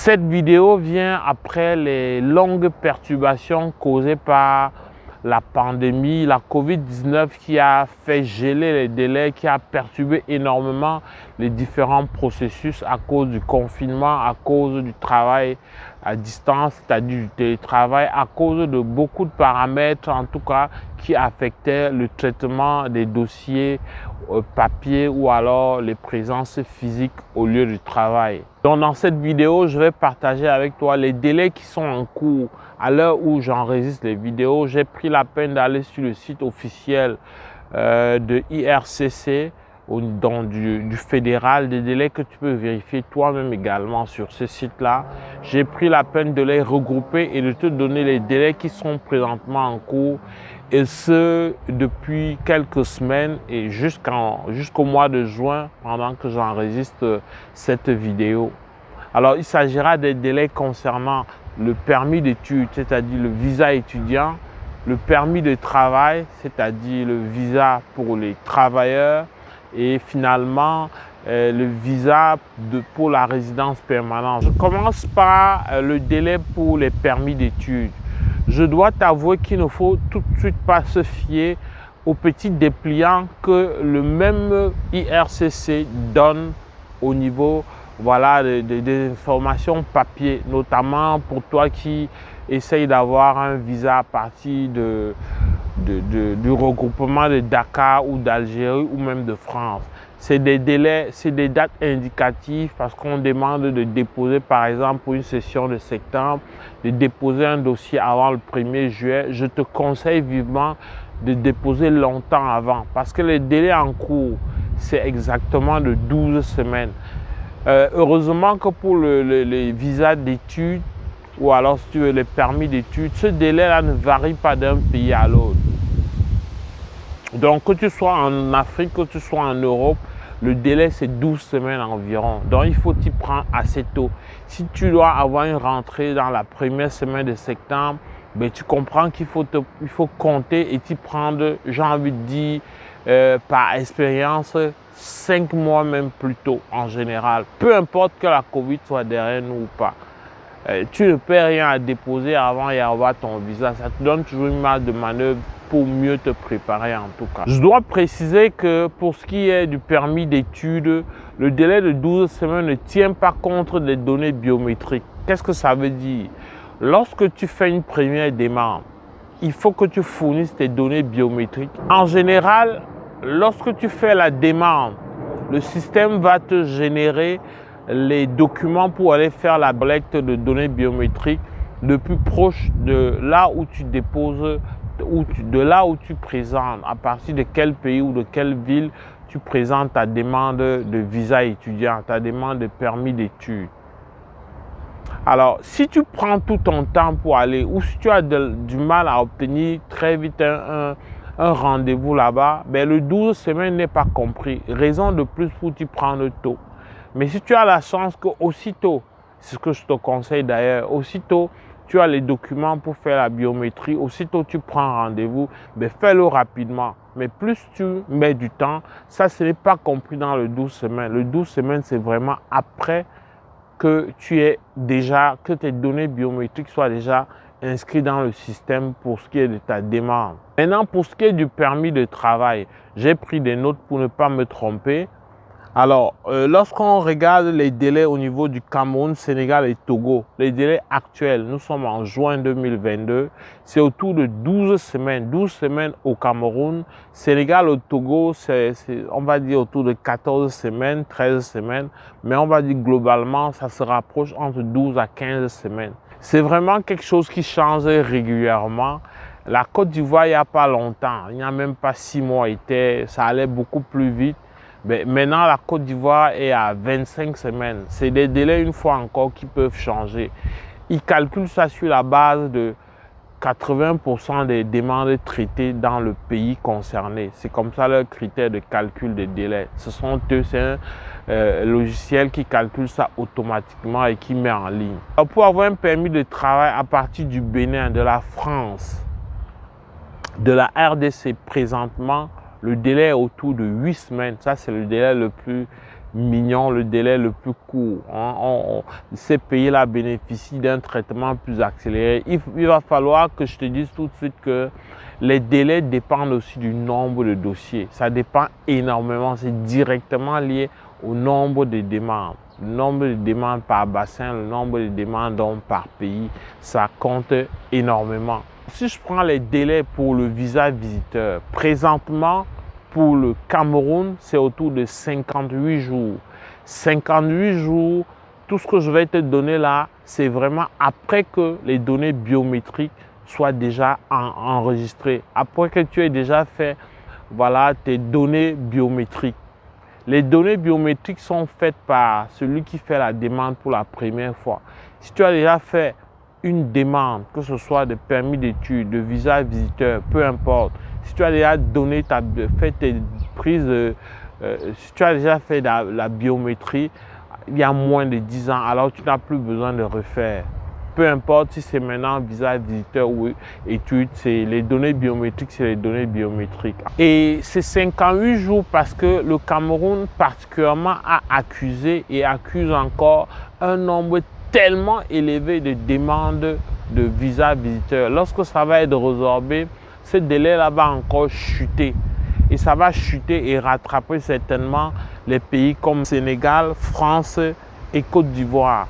Cette vidéo vient après les longues perturbations causées par la pandémie, la COVID-19 qui a fait geler les délais, qui a perturbé énormément les différents processus à cause du confinement, à cause du travail à distance, c'est-à-dire du télétravail, à cause de beaucoup de paramètres en tout cas qui affectaient le traitement des dossiers papier ou alors les présences physiques au lieu du travail. Donc dans cette vidéo, je vais partager avec toi les délais qui sont en cours. À l'heure où j'enregistre les vidéos, j'ai pris la peine d'aller sur le site officiel de IRCC, du fédéral, des délais que tu peux vérifier toi-même également sur ce site-là. J'ai pris la peine de les regrouper et de te donner les délais qui sont présentement en cours, et ce depuis quelques semaines et jusqu'au mois de juin pendant que j'enregistre cette vidéo. Alors il s'agira des délais concernant le permis d'études, c'est-à-dire le visa étudiant, le permis de travail, c'est-à-dire le visa pour les travailleurs, et finalement le visa pour la résidence permanente. Je commence par le délai pour les permis d'études. Je dois t'avouer qu'il ne faut tout de suite pas se fier aux petits dépliants que le même IRCC donne au niveau des informations papier, notamment pour toi qui essaye d'avoir un visa à partir du regroupement de Dakar ou d'Algérie ou même de France. C'est des délais, c'est des dates indicatives parce qu'on demande de déposer par exemple pour une session de septembre, de déposer un dossier avant le 1er juillet. Je te conseille vivement de déposer longtemps avant parce que les délais en cours, c'est exactement de 12 semaines. Heureusement que pour les visas d'études ou alors si tu veux les permis d'études, ce délai-là ne varie pas d'un pays à l'autre. Donc que tu sois en Afrique, que tu sois en Europe, le délai c'est 12 semaines environ. Donc il faut t'y prendre assez tôt. Si tu dois avoir une rentrée dans la première semaine de septembre, ben, tu comprends qu'il faut compter et t'y prendre, j'ai envie de dire, par expérience, 5 mois même plus tôt en général. Peu importe que la Covid soit derrière nous ou pas. Tu ne perds rien à déposer avant et avoir ton visa. Ça te donne toujours une marge de manœuvre pour mieux te préparer en tout cas. Je dois préciser que pour ce qui est du permis d'études, le délai de 12 semaines ne tient pas compte des données biométriques. Qu'est-ce que ça veut dire? Lorsque tu fais une première demande, il faut que tu fournisses tes données biométriques. En général, lorsque tu fais la demande, le système va te générer les documents pour aller faire la collecte de données biométriques le plus proche de là où tu déposes, de là où tu présentes, à partir de quel pays ou de quelle ville tu présentes ta demande de visa étudiant, ta demande de permis d'études. Alors, si tu prends tout ton temps pour aller ou si tu as du mal à obtenir très vite un rendez-vous là-bas, ben le 12 semaines n'est pas compris. Raison de plus pour t'y prendre tôt. Mais si tu as la chance qu'aussitôt, c'est ce que je te conseille d'ailleurs, aussitôt tu as les documents pour faire la biométrie, aussitôt tu prends rendez-vous, ben fais-le rapidement. Mais plus tu mets du temps, ça ce n'est pas compris dans le 12 semaines. Le 12 semaines, c'est vraiment après que que tes données biométriques soient déjà inscrites dans le système pour ce qui est de ta demande. Maintenant, pour ce qui est du permis de travail, j'ai pris des notes pour ne pas me tromper. Alors, lorsqu'on regarde les délais au niveau du Cameroun, Sénégal et Togo, les délais actuels, nous sommes en juin 2022, c'est autour de 12 semaines. 12 semaines au Cameroun, Sénégal au Togo, on va dire autour de 14 semaines, 13 semaines, mais on va dire globalement, ça se rapproche entre 12 à 15 semaines. C'est vraiment quelque chose qui change régulièrement. La Côte d'Ivoire, il n'y a pas longtemps, il n'y a même pas 6 mois, ça allait beaucoup plus vite. Mais maintenant, la Côte d'Ivoire est à 25 semaines. C'est des délais, une fois encore, qui peuvent changer. Ils calculent ça sur la base de 80% des demandes traitées dans le pays concerné. C'est comme ça leur critère de calcul des délais. C'est un logiciel qui calcule ça automatiquement et qui met en ligne. Alors, pour avoir un permis de travail à partir du Bénin, de la France, de la RDC présentement, le délai est autour de 8 semaines. Ça, c'est le délai le plus mignon, le délai le plus court. Ces pays-là bénéficient d'un traitement plus accéléré. Il va falloir que je te dise tout de suite que les délais dépendent aussi du nombre de dossiers. Ça dépend énormément, c'est directement lié au nombre de demandes. Le nombre de demandes par bassin, le nombre de demandes donc par pays, ça compte énormément. Si je prends les délais pour le visa visiteur, présentement, pour le Cameroun, c'est autour de 58 jours. 58 jours, tout ce que je vais te donner là, c'est vraiment après que les données biométriques soient déjà enregistrées. Après que tu aies déjà fait voilà, tes données biométriques. Les données biométriques sont faites par celui qui fait la demande pour la première fois. Si tu as déjà fait une demande, que ce soit de permis d'études, de visa visiteur, peu importe, si tu as déjà donné fait tes prises, si tu as déjà fait la biométrie il y a moins de 10 ans, alors tu n'as plus besoin de refaire. Peu importe si c'est maintenant visa visiteur ou études, les données biométriques, c'est les données biométriques. Et c'est 58 jours parce que le Cameroun particulièrement a accusé et accuse encore un nombre tellement élevé de demandes de visa visiteur. Lorsque ça va être résorbé, ce délai-là va encore chuter. Et ça va chuter et rattraper certainement les pays comme Sénégal, France et Côte d'Ivoire.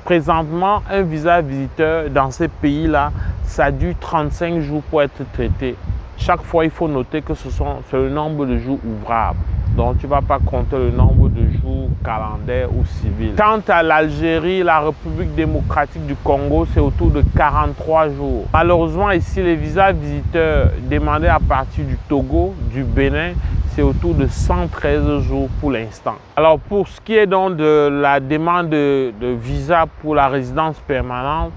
Présentement, un visa visiteur dans ces pays-là, ça dure 35 jours pour être traité. Chaque fois, il faut noter que c'est le nombre de jours ouvrables. Donc, tu ne vas pas compter le nombre de jours calendaires ou civils. Quant à l'Algérie, la République démocratique du Congo, c'est autour de 43 jours. Malheureusement, ici, les visas visiteurs demandés à partir du Togo, du Bénin, c'est autour de 113 jours pour l'instant. Alors, pour ce qui est donc de la demande de visa pour la résidence permanente,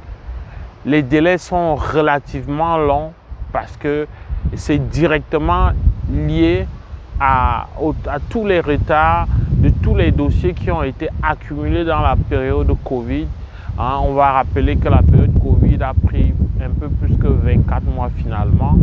les délais sont relativement longs parce que c'est directement lié à tous les retards de tous les dossiers qui ont été accumulés dans la période Covid. On va rappeler que la période Covid a pris un peu plus que 24 mois finalement.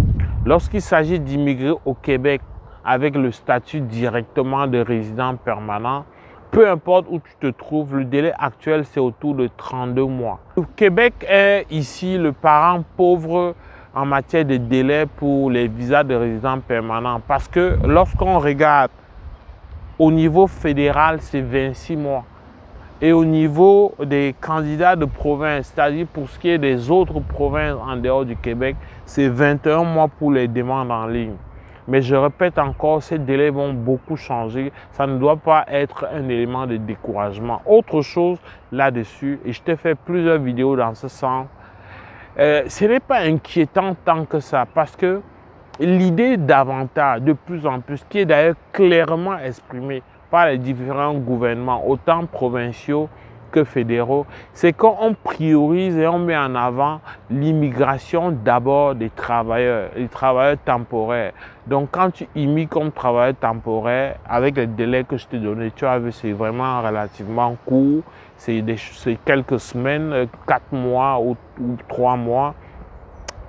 Lorsqu'il s'agit d'immigrer au Québec avec le statut directement de résident permanent, peu importe où tu te trouves, le délai actuel c'est autour de 32 mois. Le Québec est ici le parent pauvre en matière de délai pour les visas de résidents permanents. Parce que lorsqu'on regarde au niveau fédéral, c'est 26 mois. Et au niveau des candidats de province, c'est-à-dire pour ce qui est des autres provinces en dehors du Québec, c'est 21 mois pour les demandes en ligne. Mais je répète encore, ces délais vont beaucoup changer. Ça ne doit pas être un élément de découragement. Autre chose là-dessus, et je t'ai fait plusieurs vidéos dans ce sens, ce n'est pas inquiétant tant que ça parce que l'idée davantage, de plus en plus, qui est d'ailleurs clairement exprimée par les différents gouvernements, autant provinciaux que fédéraux, c'est qu'on priorise et on met en avant l'immigration d'abord des travailleurs, les travailleurs temporaires. Donc quand tu immigres comme travailleur temporaire, avec les délais que je t'ai donnés, tu as vu, c'est vraiment relativement court. C'est quelques semaines, 4 mois ou 3 mois,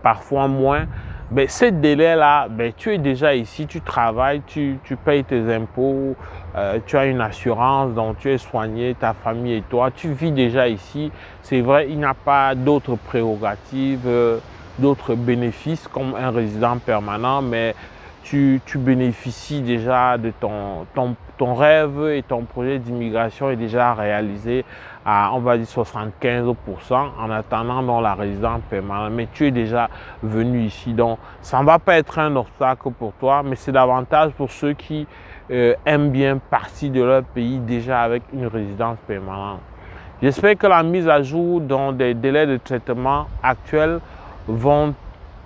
parfois moins. Mais ces délais-là, tu es déjà ici, tu travailles, tu payes tes impôts, tu as une assurance, donc tu es soigné, ta famille et toi, tu vis déjà ici. C'est vrai, il n'y a pas d'autres prérogatives, d'autres bénéfices comme un résident permanent, mais tu bénéficies déjà de ton rêve et ton projet d'immigration est déjà réalisé à, on va dire, 75% en attendant dans la résidence permanente. Mais tu es déjà venu ici, donc ça ne va pas être un obstacle pour toi, mais c'est davantage pour ceux qui aiment bien partir de leur pays déjà avec une résidence permanente. J'espère que la mise à jour dans des délais de traitement actuels vont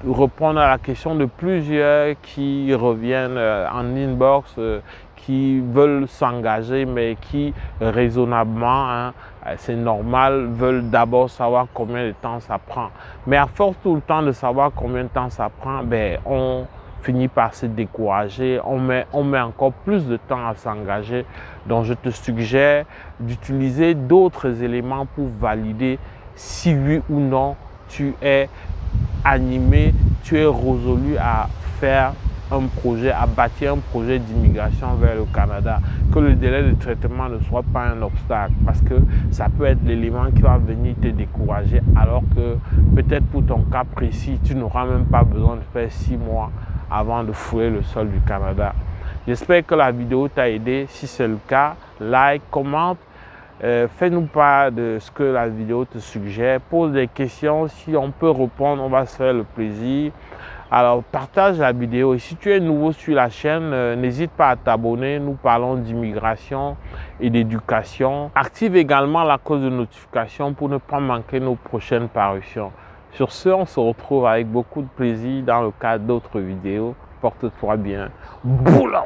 répondre à la question de plusieurs qui reviennent en inbox, qui veulent s'engager, mais qui raisonnablement, c'est normal, veulent d'abord savoir combien de temps ça prend. Mais à force tout le temps de savoir combien de temps ça prend, on finit par se décourager, on met encore plus de temps à s'engager. Donc je te suggère d'utiliser d'autres éléments pour valider si oui ou non tu es animé, tu es résolu à faire un projet, à bâtir un projet d'immigration vers le Canada, que le délai de traitement ne soit pas un obstacle, parce que ça peut être l'élément qui va venir te décourager, alors que peut-être pour ton cas précis, tu n'auras même pas besoin de faire 6 mois avant de fouler le sol du Canada. J'espère que la vidéo t'a aidé. Si c'est le cas, like, commente. Fais-nous part de ce que la vidéo te suggère. Pose des questions. Si on peut répondre, on va se faire le plaisir. Alors, partage la vidéo. Et si tu es nouveau sur la chaîne, n'hésite pas à t'abonner. Nous parlons d'immigration et d'éducation. Active également la cloche de notification pour ne pas manquer nos prochaines parutions. Sur ce, on se retrouve avec beaucoup de plaisir dans le cadre d'autres vidéos. Porte-toi bien. Boulam!